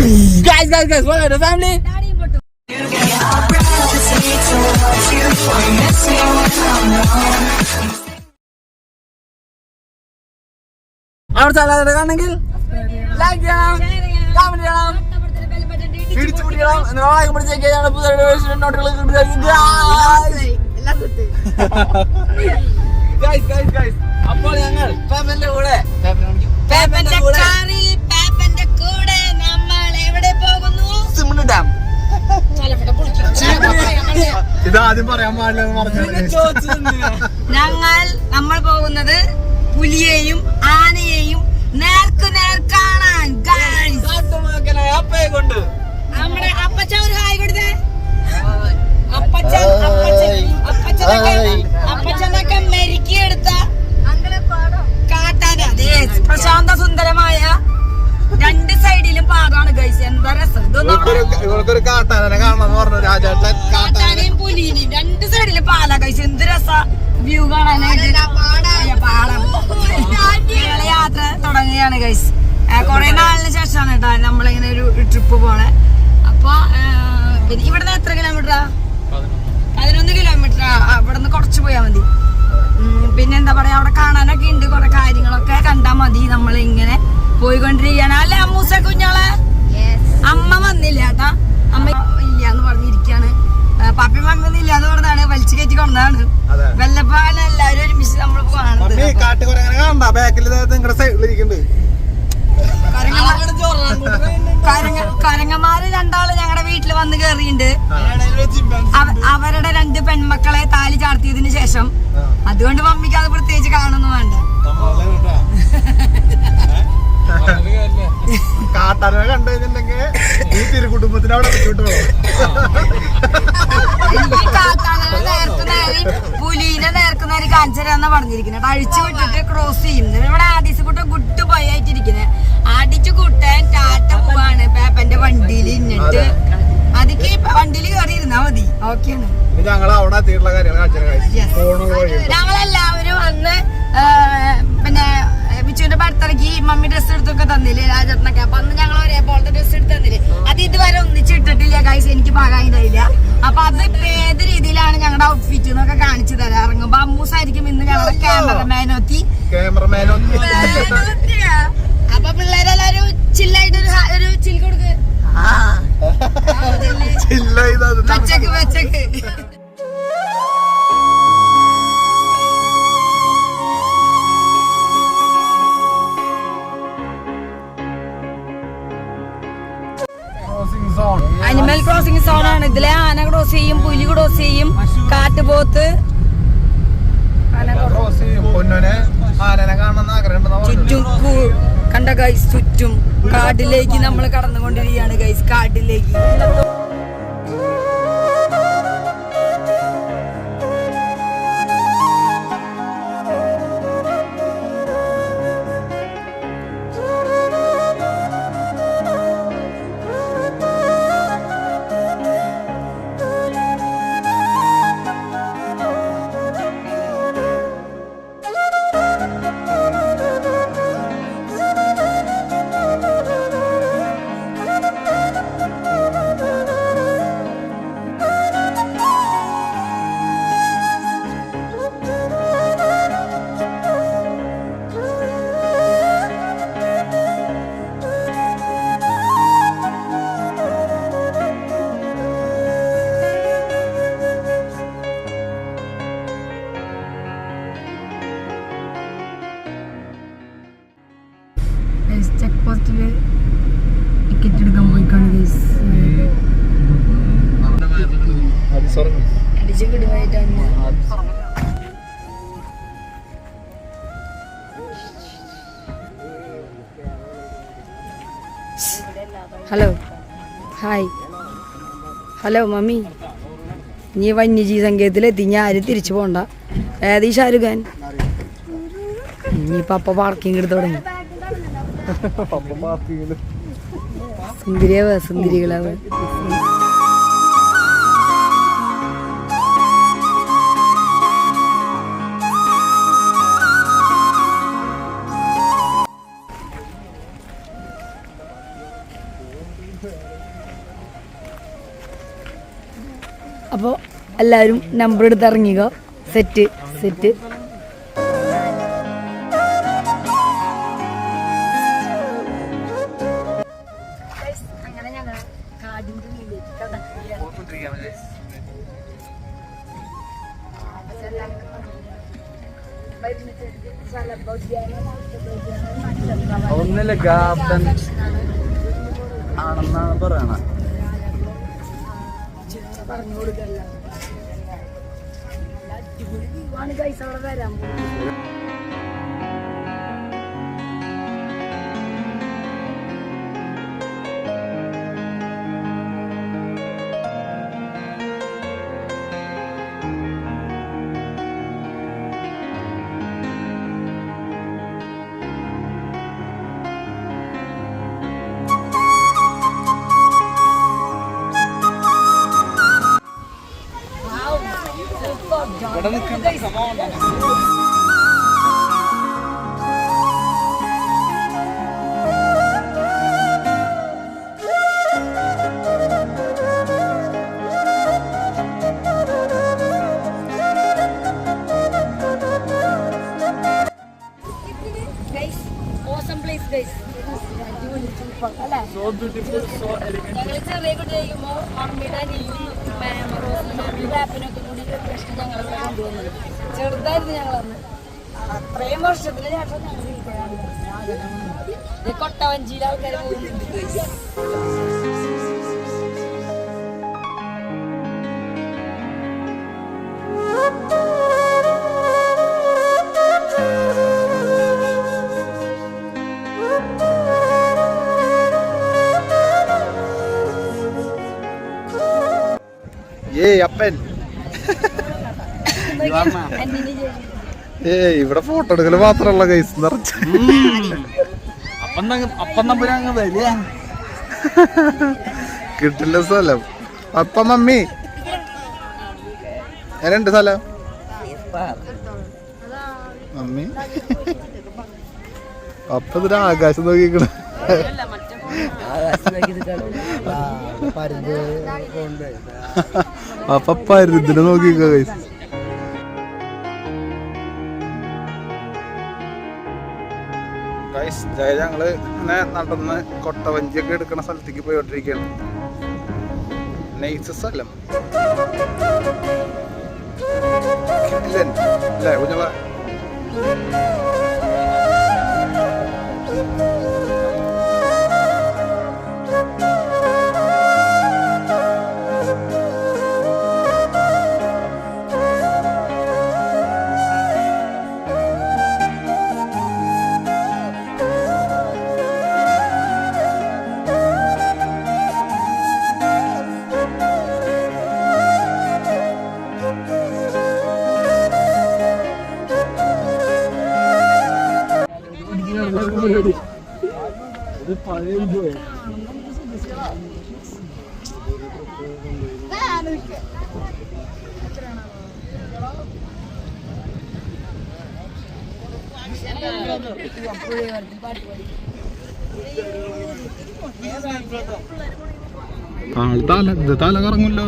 Guys, what are the family? Our channel കാണണമെങ്കിൽ like ചെയ്യണം, comment ചെയ്യണം, പിടിച്ചു പിടിക്കണം. നാളെ പിടിച്ചേക്കാണ് പുതിയ നോട്ടുകൾ. അപ്പോൾ ഞങ്ങൾ പേപ്പന്റെ കൂടെ നമ്മൾ പോകുന്നു സിമ്മിണി ഡാം. ഇതാദ്യം പറയാൻ പാടില്ല. നമ്മൾ പോകുന്നത് പുലിയെയും ആനയെയും നേർക്കുനേർ കാണാൻ. അപ്പയെ കൊണ്ട് നമ്മുടെ അപ്പച്ച ഒരു ഹായ് കൊടുത്തേ. അപ്പച്ചനൊക്കെ മെരുക്കിയെടുത്ത കാട്ടാന. അതെ, പ്രശാന്ത സുന്ദരമായ രണ്ട് സൈഡിലും പാടാണ് ഗൈസ്. എന്താ രസം. ഇവർക്കൊരു കാട്ടാനെ കാണാന്ന് പറഞ്ഞു രാജേട്ടൻ. കാട്ടാനയും പുലിനെയും രണ്ട് സൈഡിലും പാലാ ഗൈസ്. എന്ത് രസ വ്യൂ കാണാനായിട്ട്. പാടം യാത്ര തുടങ്ങുകയാണ് ഗൈസ്. കൊറേ നാളിന് ശേഷമാണ് കേട്ടോ നമ്മളിങ്ങനെ ഒരു ട്രിപ്പ് പോണേ. അപ്പൊ പിന്നെ ഇവിടുന്ന് എത്ര കിലോമീറ്ററാ? 11 കിലോമീറ്റർ. ഇവിടെ നിന്ന് കുറച്ച് പോയാൽ മതി. പിന്നെ എന്താ പറയാ, അവിടെ കാണാനൊക്കെ ഉണ്ട്. കുറെ കാര്യങ്ങളൊക്കെ കണ്ടാ മതി. നമ്മളിങ്ങനെ പോയിക്കൊണ്ടിരിക്കുകയാണ്. അല്ലെ അമ്മൂസ കുഞ്ഞോളെ? അമ്മ വന്നില്ല കേട്ടാ. അമ്മ ഇല്ലാന്ന് പറഞ്ഞിരിക്കാണ്. പപ്പി മമ്മൊന്നും ഇല്ലാന്ന് പറഞ്ഞതാണ് വലിച്ചു കയറ്റി കൊണ്ടതാണ്. വെള്ളപ്പാല എല്ലാവരും ഒരുമിച്ച് നമ്മൾ കാണുന്നത്. കരങ്ങന്മാര് രണ്ടാള് ഞങ്ങളുടെ വീട്ടില് വന്ന് കേറിയിട്ടുണ്ട്. അവരുടെ 2 പെൺമക്കളെ താലി ചാർത്തിയതിനു ശേഷം. അതുകൊണ്ട് മമ്മിക്ക് അത് പ്രത്യേകിച്ച് കാണുന്നു വേണ്ട. കാട്ടാനെ കണ്ടു കഴിഞ്ഞിട്ടുണ്ടെങ്കിൽ ഈ തിരുകുടുംബത്തിന് അവിടെ വിട്ടു. എനിക്ക് കാട്ടാനെ നേർക്കുനേരം പുലിനെ നേർക്കുനേരം കാണിച്ചു തരാന്നാ പറഞ്ഞിരിക്കുന്നത്. അഴിച്ചു വിട്ടിട്ട് ക്രോസ് ചെയ്യുന്നത്. ഇവിടെ ആദിസ് കൂട്ടം ഗുഡ് ബൈ ആയിട്ടിരിക്കുന്നത്. അടിച്ചു കൂട്ടാൻ ടാറ്റ പോവാണ് പേപ്പന്റെ വണ്ടിയിൽ. ഇന്നിട്ട് അതിക്ക് വണ്ടിയിൽ കയറി ഇരുന്നാ മതി. ഓക്കെയാണ്. ഞങ്ങളെല്ലാവരും അന്ന് പിന്നെ ബിച്ചുവിന്റെ ബർത്ത്ഡേക്ക് മമ്മി ഡ്രസ്സ് എടുത്തൊക്കെ തന്നില്ലേ രാജേട്ടനൊക്കെ. അപ്പൊ അന്ന് ഞങ്ങൾ ഒരേപോലത്തെ ഡ്രസ്സ് എടുത്ത് തന്നില്ലേ. അത് ഇതുവരെ ഒന്നിച്ചിട്ടിട്ടില്ല ഗൈസ്. എനിക്ക് പാകായില്ല. അപ്പൊ അത് ഇപ്പൊ ഏത് രീതിയിലാണ് ഞങ്ങളുടെ ഔട്ട്ഫിറ്റ് എന്നൊക്കെ കാണിച്ചു തരാം. ഇറങ്ങുമ്പോ അമ്മൂസായിരിക്കും ഇന്ന് ഞങ്ങളുടെ ക്യാമറമാനോത്തി. അപ്പൊ പിള്ളേരെല്ലാരും ചില്ലായിട്ടൊരു ചിൽ കൊടുക്ക്. വെച്ചക്ക് അനിമൽ ക്രോസിംഗ് സോൺ ആണ്. ഇതിലെ ആന ക്രോസ് ചെയ്യും, പുലി ക്രോസ് ചെയ്യും, കാട്ടുപോത്ത്. ചുറ്റും കണ്ട ഗൈസ്, ചുറ്റും കാട്ടിലേക്ക് നമ്മൾ കടന്നുകൊണ്ടിരിക്കുകയാണ് ഗൈസ്. കാട്ടിലേക്ക് ചെക്ക് പോസ്റ്റില് ടിക്കറ്റ് എടുക്കാൻ പോയിക്കാണ് ഗൈസ്. അടിച്ചു കിടുവായിട്ടാണ്. Hello, hi, hello mummy. നീ വന്യജീവി സങ്കേതത്തിലെത്തി. ഞാൻ ആരും തിരിച്ചു പോണ്ട. ഏതീ ഷാരൂഖ് ഖാൻ. ഇനിയിപ്പോ അപ്പ പാർക്കിംഗ് എടുത്ത് തുടങ്ങി. സുന്ദരിയാവ, സുന്ദരികളാവ. അപ്പോൾ എല്ലാവരും നമ്പർ എടുത്ത് ഇറങ്ങിക്കോ. Set set. അങ്ങനെ ഞങ്ങൾ കാടിൻ്റെ ഉള്ളിലേക്ക് കടക്കുകയാണ്. ഒന്നില്ല ഗാർഡൻ ആണെന്നാണ് പറയണ. പറഞ്ഞു കൊടുക്കല്ല. അടിപൊളി വ്യൂ ആണ് ഗൈസ് അവിടെ വരാൻ പോകുന്നത്. ഇവിടെ നിൽക്കണ്ട ഞങ്ങൾ ചെറിയ കുട്ടിയായിരിക്കുമ്പോൾ മമ്മിയുടെ അനിയും വാപ്പിനൊക്കെ കൂടി പ്രശ്നം ഞങ്ങൾ കൊണ്ടുവന്നത്. ചെറുതായിരുന്നു ഞങ്ങളന്ന്. അത്രയും വർഷത്തിന് ശേഷം ഞങ്ങൾ കൊട്ടവഞ്ചിയിലെ ആൾക്കാർ പോകുന്നുണ്ട്. അപ്പൻ ഇവിടെ ഫോട്ടോ എടുക്കല് മാത്രല്ല ഗൈസ് നിറച്ച അപ്പം നമ്പുരാങ്ങ് വലിയ കിട്ടില്ല സ്ഥലം. അപ്പ മമ്മി എന്നുണ്ട് സ്ഥലം മമ്മി? അപ്പൊ ഇതിന് ആകാശം നോക്കിക്കണ അപ്പൊ പരുതിനെ നോക്കിക്കോ ഗൈസ്. ഞങ്ങള് ഇങ്ങനെ നടന്ന് കൊട്ടവഞ്ചിയൊക്കെ എടുക്കണ സ്ഥലത്തേക്ക് പോയിക്കൊണ്ടിരിക്കുകയാണ്. നൈസ് സ്ഥലം അല്ലേ കുഞ്ഞുള്ള? തല കറങ്ങല്ലോ.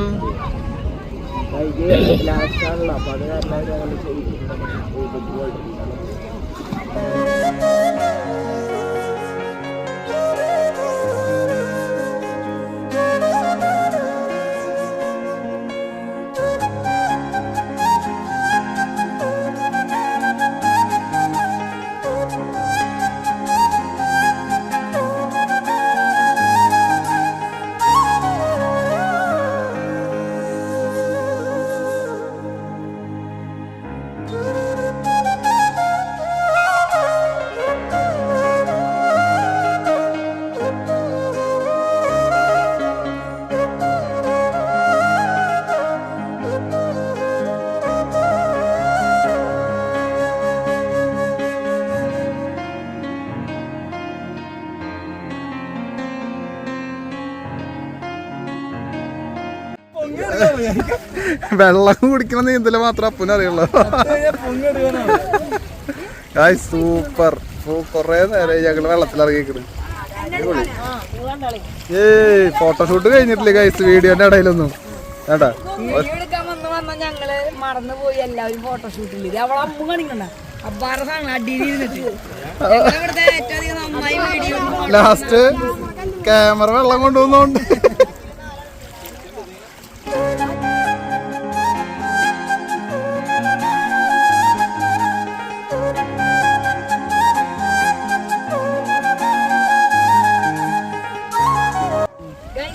വെള്ളം കുടിക്കണ നീന്തല് മാത്രം അപ്പനും അറിയുള്ളൂ. സൂപ്പർ. കൊറേ നേരം ഞങ്ങള് വെള്ളത്തിലിറങ്ങിക്കണ്. ഫോട്ടോഷൂട്ട് കഴിഞ്ഞിട്ടില്ലേ ഗൈസ് വീഡിയോന്റെ ഇടയിലൊന്നും കേട്ടാ. വീഡിയോ എടുക്കാൻ വന്ന ഞങ്ങള് മറന്നുപോയി എല്ലാവരും ഫോട്ടോഷൂട്ടില്. അവളെ അമ്മ കാണിക്കണ്ട അബ്ബാറെ സാധനം അടിയിലിരുന്നിട്ട് ഇവിടുത്തെ ഏറ്റവും അധികം നന്നായി വീഡിയോ ലാസ്റ്റ് ക്യാമറ വെള്ളം കൊണ്ടുപോകുന്നോണ്ട്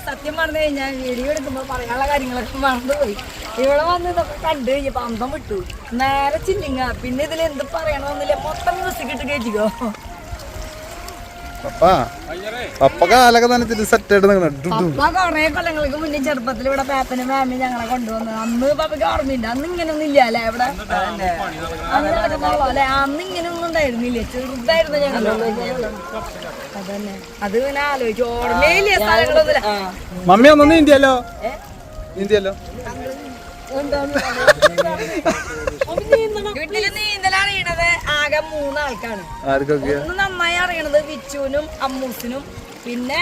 സത്യം പറഞ്ഞു കഴിഞ്ഞാൽ വീഡിയോ എടുക്കുമ്പോ പറയാനുള്ള കാര്യങ്ങളൊക്കെ മറന്നുപോയി. ഇവിടെ വന്ന് ഇതൊക്കെ കണ്ടു കഴിഞ്ഞപ്പോ അന്തം വിട്ടു. നേരെ ചില്ലിങ്ങ. പിന്നെ ഇതിൽ എന്ത് പറയണമെന്നില്ല, മൊത്തം മ്യൂസിക് ഇട്ട് കേട്ടിക്കോ. പപ്പ കാലൊക്കെ നനച്ചിട്ട് സെറ്റ് ആയിട്ട് പപ്പ കൊറേ കൊല്ലങ്ങൾക്ക് മുന്നേ ചെറുപ്പത്തിൽ ഇവിടെ പേപ്പനും മാമിയും ഞങ്ങളെ കൊണ്ടുവന്നു. അന്ന് പപ്പയ്ക്ക് ഓർമ്മയുണ്ട്. അന്ന് ഇങ്ങനൊന്നും ഇല്ല അല്ലെ ഇവിടെ അന്ന് നടക്കുന്നുള്ളൂ അല്ലെ. അന്ന് ഇങ്ങനെയൊന്നും ഉണ്ടായിരുന്നില്ലേ, ചെറുതായിരുന്നു ഞങ്ങൾ. അതന്നെ അത് ഇങ്ങനെ ആലോചിച്ചു. ഓർമ്മയില്ല സ്ഥലങ്ങളൊന്നുമില്ല. മമ്മി ഒന്നും നീന്തിയല്ലോ നീന്തിയല്ലോ. വീട്ടില് നീന്തൽ അറിയണത് ആകെ 3 ആൾക്കാണ്. ഒന്ന് നന്നായി അറിയണത് വിച്ചുവിനും അമ്മൂസിനും പിന്നെ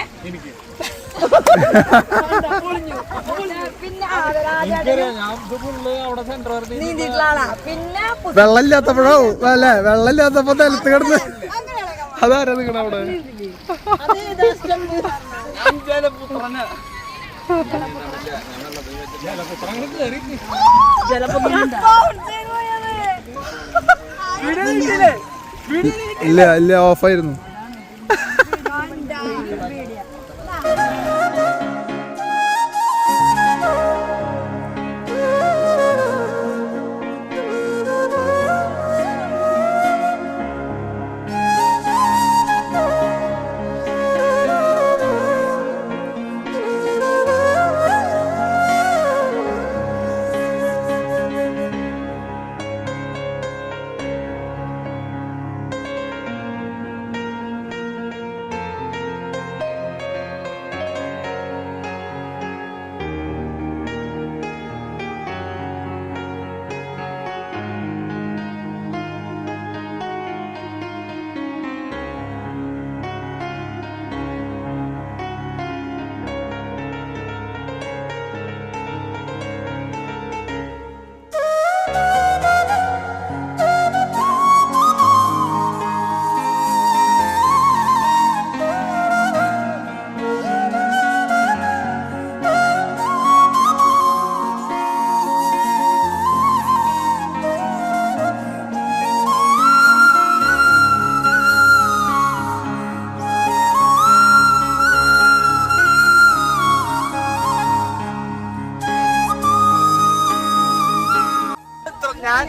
നീന്തിയിട്ടുള്ള ആളാ. പിന്നെ വെള്ളമില്ലാത്തപ്പോഴോ അല്ലേ, വെള്ളമില്ലാത്തപ്പോ നിലത്ത് കിടന്ന് അതാരാ നിക്കണ അവിടെ. ഇല്ല ഇല്ല ഓഫായിരുന്നു.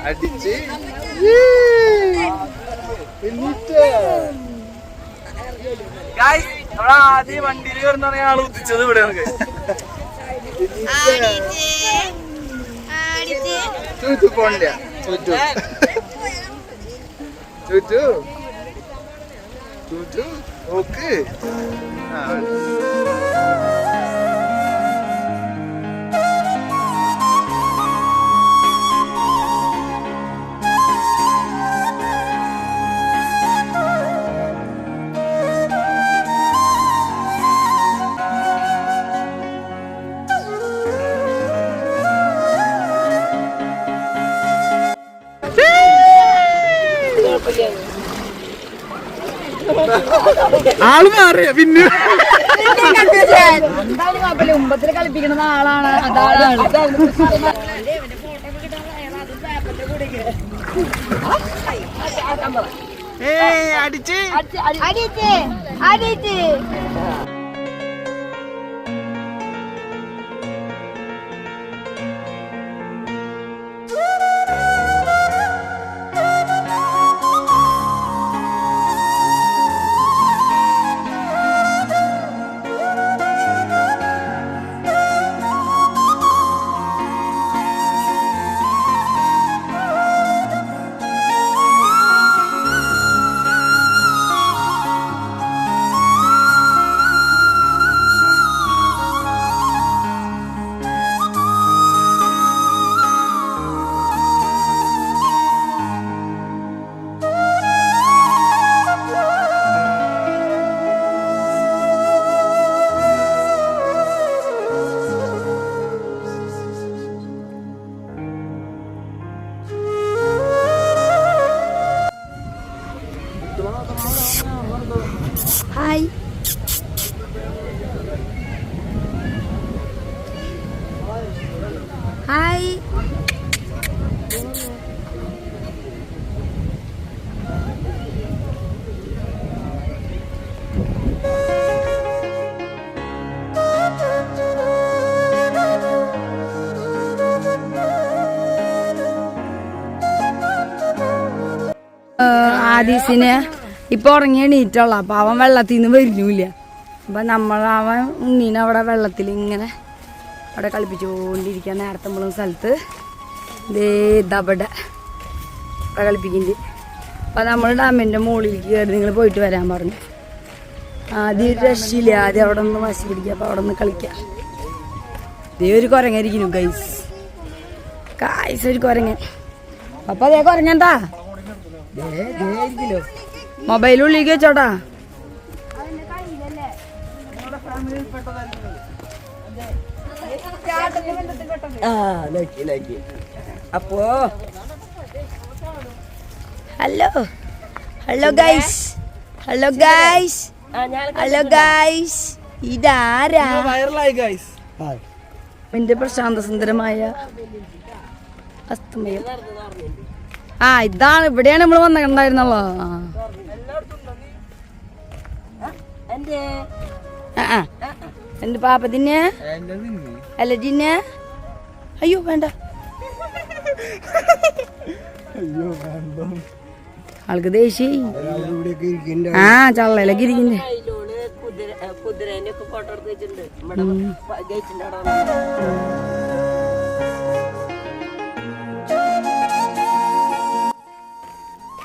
അടിച്ച് ആദ്യം വണ്ടിയിൽ കയറുന്ന ആള് ഉദിച്ചത് ഇവിടെ ചൂച്ചു പോണില്ല. ചൂച്ചു ചൂച്ചു ചൂച്ചു ഓക്ക് ആള് മാറിയ പിന്നെ മുമ്പത്തിൽ കളിപ്പിക്കുന്ന ആളാണ്. അതാണ് അടിച്ച് ആദീസിന് ഇപ്പൊ ഉറങ്ങി എണീറ്റുള്ള അപ്പൊ അവൻ വെള്ളത്തിൽ നിന്ന് വരുന്നില്ല. അപ്പൊ അവൻ ഉണ്ണീനെ അവിടെ വെള്ളത്തിൽ ഇങ്ങനെ അവിടെ കളിപ്പിച്ചുകൊണ്ടിരിക്കാൻ നേരത്തെ നമ്മളെ സ്ഥലത്ത് ഇതവിടെ കളിപ്പിക്കുന്നുണ്ട്. അപ്പൊ നമ്മൾ ഡാമിന്റെ മുകളിലേക്ക് കയറി നിങ്ങൾ പോയിട്ട് വരാൻ പറഞ്ഞു. ആദ്യം ഒരു രക്ഷയില്ല, ആദ്യം അവിടെ ഒന്ന് വശി പിടിക്കുക. അപ്പൊ അവിടെ ഒന്ന് കളിക്കാം. ഇതേ ഒരു കുരങ്ങായിരിക്കുന്നു ഗൈസ് ഒരു കുരങ്ങൻ. അപ്പൊ അതേ കുരങ്ങണ്ടാ മൊബൈലുള്ളിലേക്ക് വെച്ചോട്ടാ. അപ്പോ ഹലോ ഗൈസ്, ഇതാരാ? എന്റെ പ്രശാന്ത സുന്ദരമായ അസ്തമയം. ഇതാണ്, ഇവിടെയാണ് നമ്മള് വന്നിട്ടുണ്ടായിരുന്നല്ലോ. എന്റെ പാപ്പത്തിന് അല്ല ജിന്നെ. അയ്യോ വേണ്ട, ആൾക്ക് ദേഷ്യ. ചള്ളയിലൊക്കെ ഇരിക്കുന്നേ.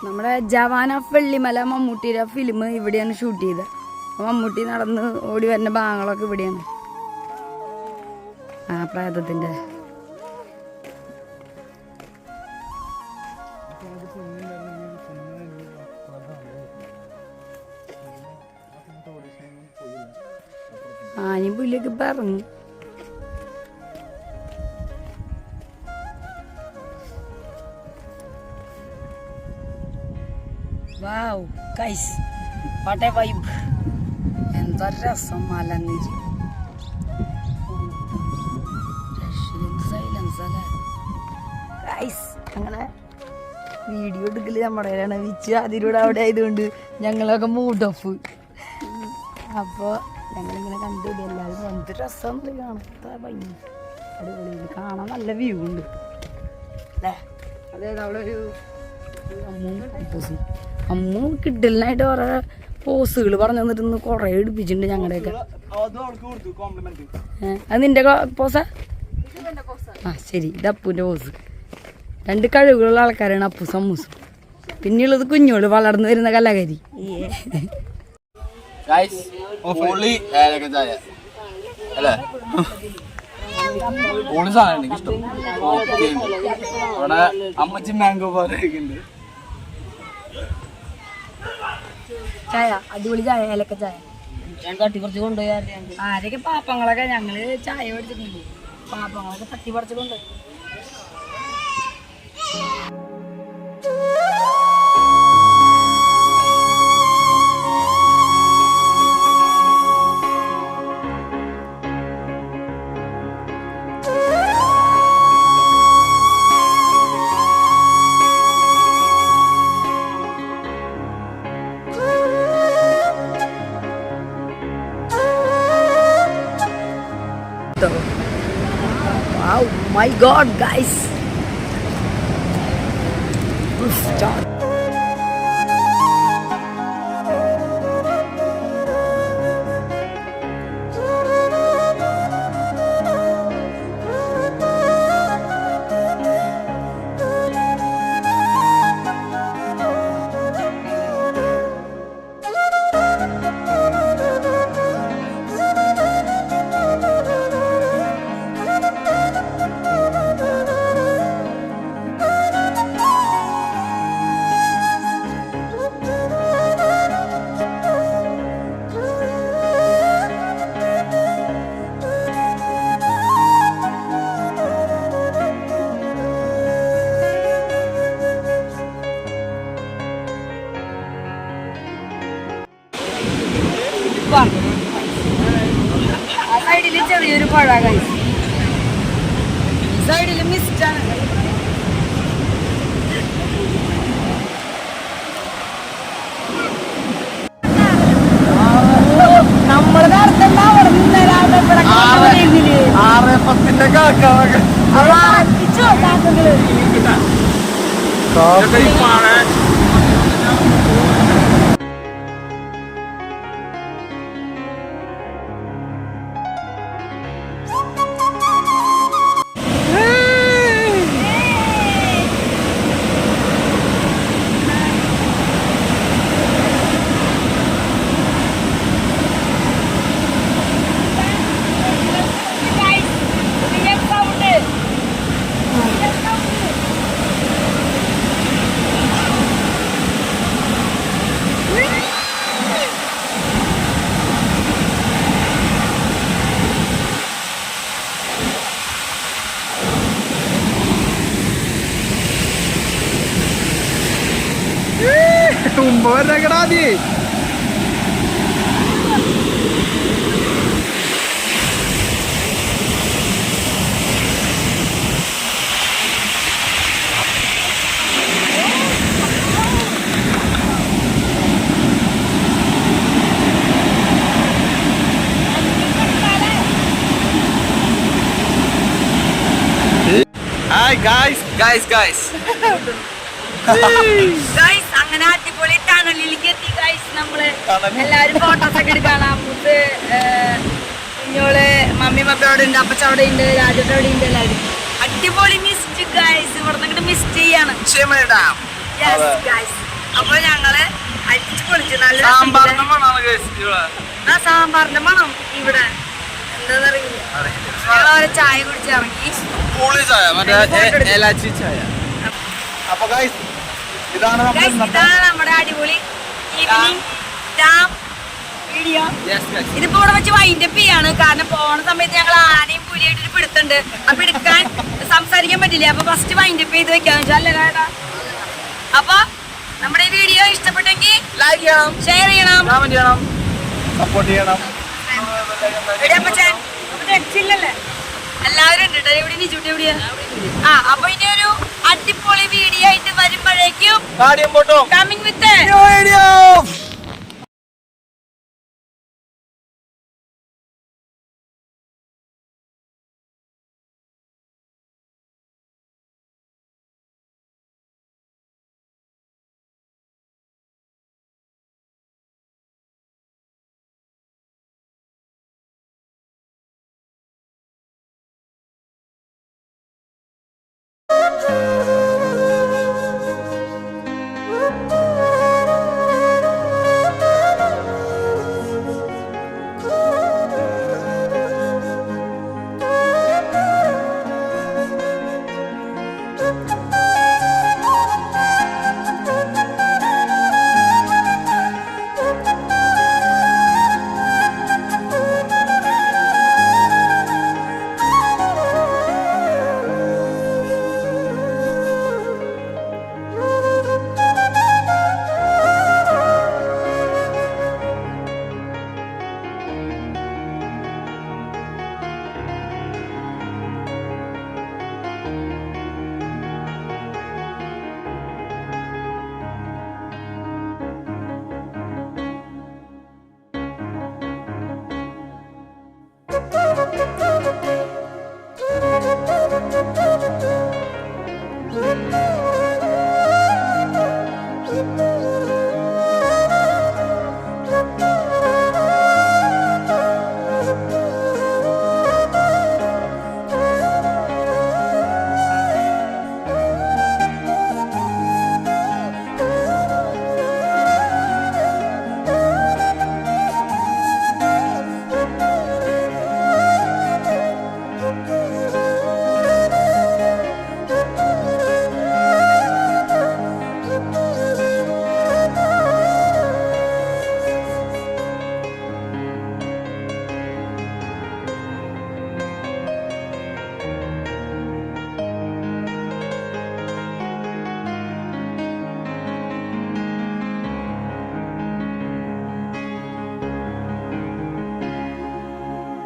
നമ്മുടെ ജവാൻ ഓഫ് വെള്ളിമല മമ്മൂട്ടിയുടെ ഫിലിം ഇവിടെയാണ് ഷൂട്ട് ചെയ്തത്. മമ്മൂട്ടി നടന്ന് ഓടി വരുന്ന ഭാഗങ്ങളൊക്കെ ഇവിടെയാണ്. പ്രേതത്തിന്റെ ആനയും പുലിയൊക്കെ പറഞ്ഞു. വാവ് ഗൈസ്, വാട്ട് എ വൈബ്. എന്താ രസം, മലനിരി സൈലൻസ് അല്ലേ ഗൈസ്. അങ്ങനെ വീഡിയോ എടുക്കല് നമ്മുടെ വിച്ച് അതിലൂടെ അവിടെ ആയതുകൊണ്ട് ഞങ്ങളൊക്കെ മൂഡ് ഓഫ്. അപ്പോൾ ഞങ്ങളിങ്ങനെ കണ്ടിട്ട് എല്ലാവരും എന്ത് രസമാണെന്ന് കാണാൻ ഭംഗി, അടിപൊളി, കാണാൻ നല്ല വ്യൂ ഉണ്ട് അല്ലേ. അതായത് അവിടെ ഒരു അമ്മ കിട്ടലിനായിട്ട് കുറെ പോസുകൾ പറഞ്ഞു തന്നിട്ട് കുറെ എടുപ്പിച്ചിട്ടുണ്ട് ഞങ്ങളുടെയൊക്കെ. അത് നിന്റെ പോസാ? ശരി, ഇത് അപ്പൂൻ്റെ പോസ്. 2 കഴിവുകളുള്ള ആൾക്കാരാണ് അപ്പു സമ്മൂസും. പിന്നെയുള്ളത് കുഞ്ഞോള് വളർന്നു വരുന്ന കലാകാരി. അമ്മച്ചി മാംഗോ പറയുന്നുണ്ട്. ചായ അടിപൊളി ചായ, ഏലക്ക ചായ. ഞാൻ തട്ടി പറിച്ച് കൊണ്ടുപോയി. ആരൊക്കെ പാപ്പങ്ങളൊക്കെ ഞങ്ങള് ചായ മേടിച്ചിട്ടുണ്ട്. പാപ്പങ്ങളൊക്കെ തട്ടി പറിച്ച് കൊണ്ടുപോയി. Wow, my God, guys! Start. ആ സൈഡിൽ ചെറിയൊരു പുഴ കഴിച്ചു. സൈഡിൽ മിസ്റ്റാണ്. നമ്മള് നടത്തുന്ന അവിടെ നിന്നേരാണ്ട് ഇവിടെ 6:10 കാക്കാവൊക്കെ കാക്കകള് വരകടാതി hi guys guys guys guys അങ്ങനെ അടിപൊളി ടണലിലേക്ക് എത്തി ഗൈസ്. നമ്മള് എല്ലാരും ഫോട്ടോസ് ഒക്കെ എടുക്കണം. മുത്ത് കുഞ്ഞോള് മമ്മി പപ്പ അവിടെ ഉണ്ട്, അപ്പച്ച അവിടെ ഉണ്ട്, രാജോട്ട് അവിടെ ഉണ്ട്. എല്ലാവരും അടിപൊളി മിസ്റ്റ് ഗൈസ്. ഇവിടെ നിന്ന് മിസ്റ്റ് ചെയ്യാണ്. അപ്പൊ ഞങ്ങള് അടിച്ചു പൊളിച്ചു. നല്ല സാമ്പാറിന്റെ മണമാണ് ഗൈസ് ഇവിടെ. ആ സാമ്പാറിന്റെ മണം ഇവിടെ എന്താന്നറിയില്ല. ഞങ്ങളവരെ ചായ കുടിച്ചിറങ്ങി. പുളി ചായ മറ്റേ ഏലാച്ചി ചായ. അപ്പൊ ഗൈസ് ഇതാണ് നമ്മുടെ അടിപൊളി ഈവനിങ് ഡാം വീഡിയോ. ഇതിപ്പോ ഇവിടെ വെച്ച് വൈൻഡപ്പ് ചെയ്യാണ്. കാരണം പോണ സമയത്ത് ഞങ്ങൾ ആനയും പുലിയായിട്ടൊരു പിടുത്തുണ്ട്. അപ്പൊ എടുക്കാൻ സംസാരിക്കാൻ പറ്റില്ല. അപ്പൊ ഫസ്റ്റ് വൈൻഡപ്പ് ചെയ്ത് വെക്കാന്ന് വെച്ചാൽ അല്ലേ കേട്ടാ. അപ്പൊ നമ്മുടെ ഈ വീഡിയോ ഇഷ്ടപ്പെട്ടെങ്കിൽ ലൈക്ക് ചെയ്യണം, ഷെയർ ചെയ്യണം, കമന്റ് ചെയ്യണം, സപ്പോർട്ട് ചെയ്യണം. എല്ലാവരും ഉണ്ട് കേട്ടോ. എവിടെ നിജുട്ടി എവിടെയാ? ആ അപ്പൊ ഇനി ഒരു അടിപൊളി വീഡിയോ ആയിട്ട് വരുമ്പോഴേക്കും coming with video.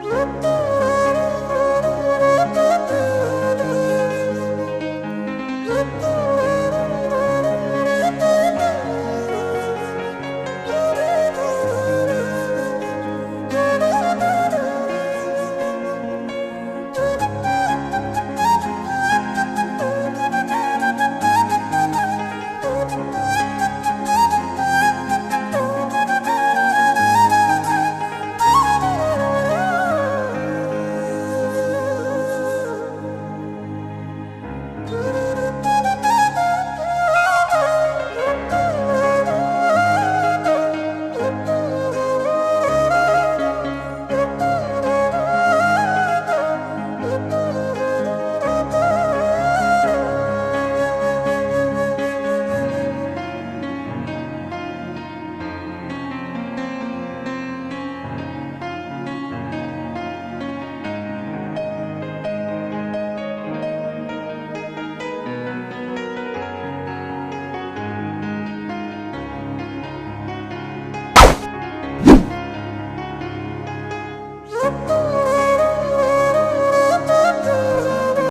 Thank you.